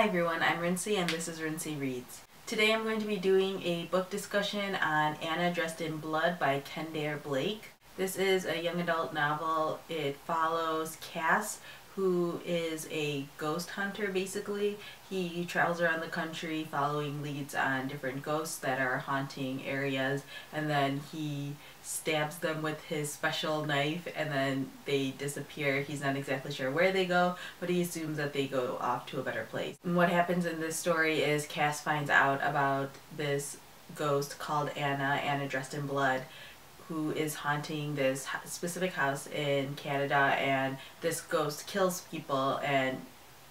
everyone, I'm Rincey and this is Rincey Reads. Today I'm going to be doing a book discussion on Anna Dressed in Blood by Kendare Blake. This is a young adult novel. It follows Cass, who is a ghost hunter basically. He travels around the country following leads on different ghosts that are haunting areas, and then he stabs them with his special knife and then they disappear. He's not exactly sure where they go, but he assumes that they go off to a better place. And what happens in this story is Cass finds out about this ghost called Anna Dressed in Blood, who is haunting this specific house in Canada, and this ghost kills people, and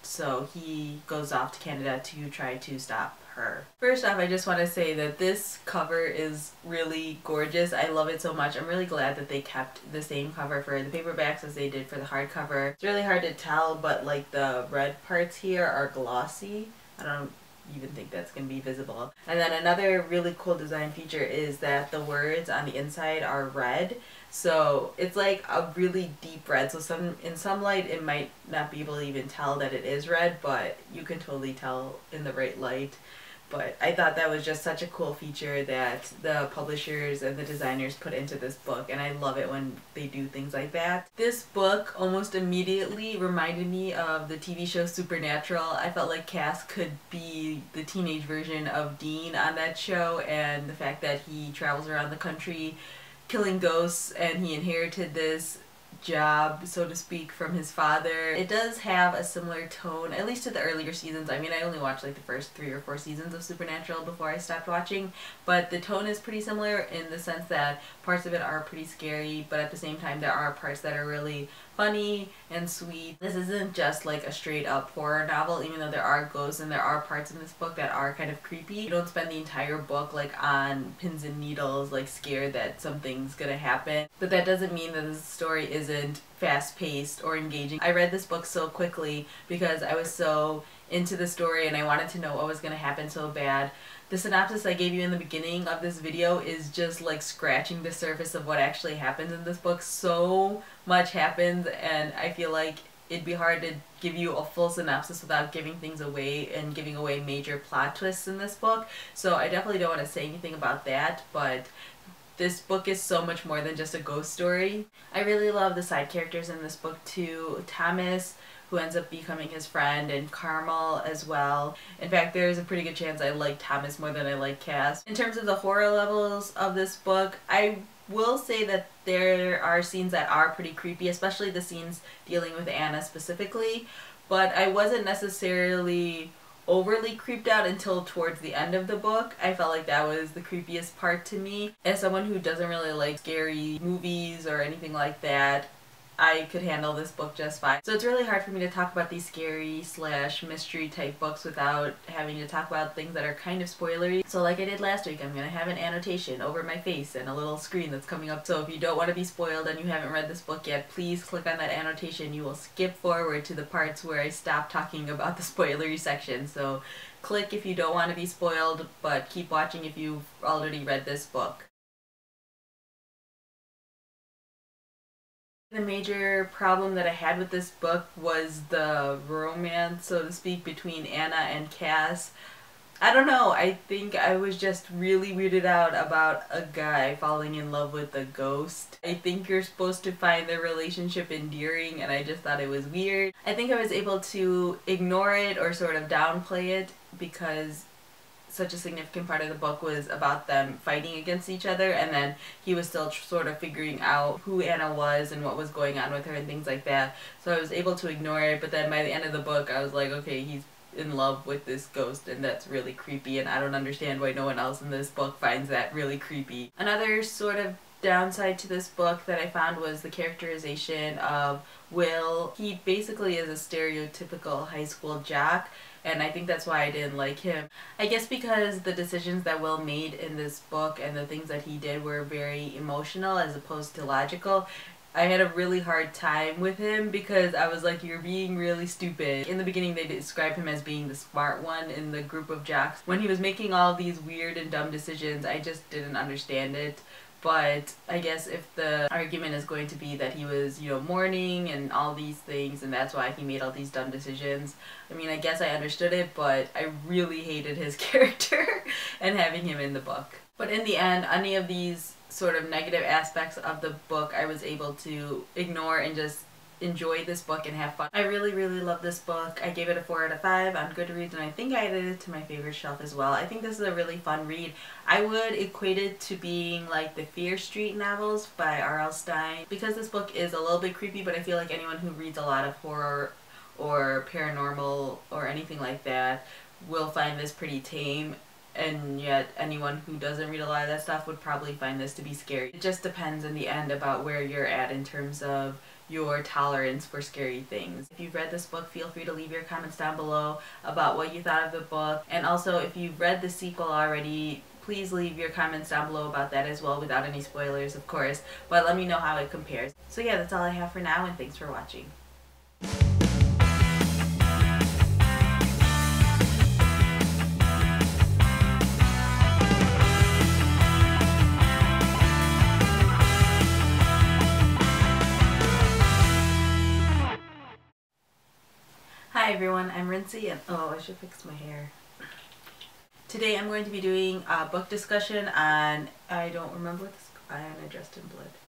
so he goes off to Canada to try to stop her. First off, I just want to say that this cover is really gorgeous. I love it so much. I'm really glad that they kept the same cover for the paperbacks as they did for the hardcover. It's really hard to tell, but like the red parts here are glossy. I don't even think that's going to be visible. And then another really cool design feature is that the words on the inside are red, so it's like a really deep red, so in some light it might not be able to even tell that it is red, but you can totally tell in the right light. But I thought that was just such a cool feature that the publishers and the designers put into this book, and I love it when they do things like that. This book almost immediately reminded me of the TV show Supernatural. I felt like Cass could be the teenage version of Dean on that show, and the fact that he travels around the country killing ghosts and he inherited this job, so to speak, from his father. It does have a similar tone, at least to the earlier seasons. I mean, I only watched like the first 3 or 4 seasons of Supernatural before I stopped watching, but the tone is pretty similar in the sense that parts of it are pretty scary, but at the same time there are parts that are really funny and sweet. This isn't just like a straight up horror novel, even though there are ghosts and there are parts in this book that are kind of creepy. You don't spend the entire book like on pins and needles, like scared that something's gonna happen. But that doesn't mean that the story isn't fast-paced or engaging. I read this book so quickly because I was so into the story and I wanted to know what was gonna happen so bad. The synopsis I gave you in the beginning of this video is just like scratching the surface of what actually happens in this book. So much happens, and I feel like it'd be hard to give you a full synopsis without giving things away and giving away major plot twists in this book. So I definitely don't want to say anything about that, but this book is so much more than just a ghost story. I really love the side characters in this book too. Thomas, who ends up becoming his friend, and Carmel as well. In fact, there's a pretty good chance I like Thomas more than I like Cass. In terms of the horror levels of this book, I will say that there are scenes that are pretty creepy, especially the scenes dealing with Anna specifically, but I wasn't necessarily overly creeped out until towards the end of the book. I felt like that was the creepiest part to me. As someone who doesn't really like scary movies or anything like that, I could handle this book just fine. So it's really hard for me to talk about these scary / mystery type books without having to talk about things that are kind of spoilery. So like I did last week, I'm going to have an annotation over my face and a little screen that's coming up. So if you don't want to be spoiled and you haven't read this book yet, please click on that annotation. You will skip forward to the parts where I stop talking about the spoilery section. So click if you don't want to be spoiled, but keep watching if you've already read this book. The major problem that I had with this book was the romance, so to speak, between Anna and Cass. I don't know, I think I was just really weirded out about a guy falling in love with a ghost. I think you're supposed to find their relationship endearing, and I just thought it was weird. I think I was able to ignore it or sort of downplay it because such a significant part of the book was about them fighting against each other, and then he was still sort of figuring out who Anna was and what was going on with her and things like that. So I was able to ignore it, but then by the end of the book I was like, okay, he's in love with this ghost and that's really creepy, and I don't understand why no one else in this book finds that really creepy. Another sort of downside to this book that I found was the characterization of Will. He basically is a stereotypical high school jock, and I think that's why I didn't like him. I guess because the decisions that Will made in this book and the things that he did were very emotional as opposed to logical. I had a really hard time with him because I was like, you're being really stupid. In the beginning they described him as being the smart one in the group of jocks. When he was making all these weird and dumb decisions, I just didn't understand it. But I guess if the argument is going to be that he was, mourning and all these things and that's why he made all these dumb decisions, I mean, I guess I understood it, but I really hated his character and having him in the book. But in the end, any of these sort of negative aspects of the book I was able to ignore and just enjoy this book and have fun. I really, really love this book. I gave it a 4 out of 5 on Goodreads, and I think I added it to my favorite shelf as well. I think this is a really fun read. I would equate it to being like the Fear Street novels by R.L. Stine, because this book is a little bit creepy, but I feel like anyone who reads a lot of horror or paranormal or anything like that will find this pretty tame. And yet anyone who doesn't read a lot of that stuff would probably find this to be scary. It just depends in the end about where you're at in terms of your tolerance for scary things. If you've read this book, feel free to leave your comments down below about what you thought of the book. And also, if you've read the sequel already, please leave your comments down below about that as well, without any spoilers, of course. But let me know how it compares. So yeah, that's all I have for now, and thanks for watching. Hi everyone, I'm Rincey, and oh, I should fix my hair. Today I'm going to be doing a book discussion on, I don't remember what this, Anna Dressed in Blood.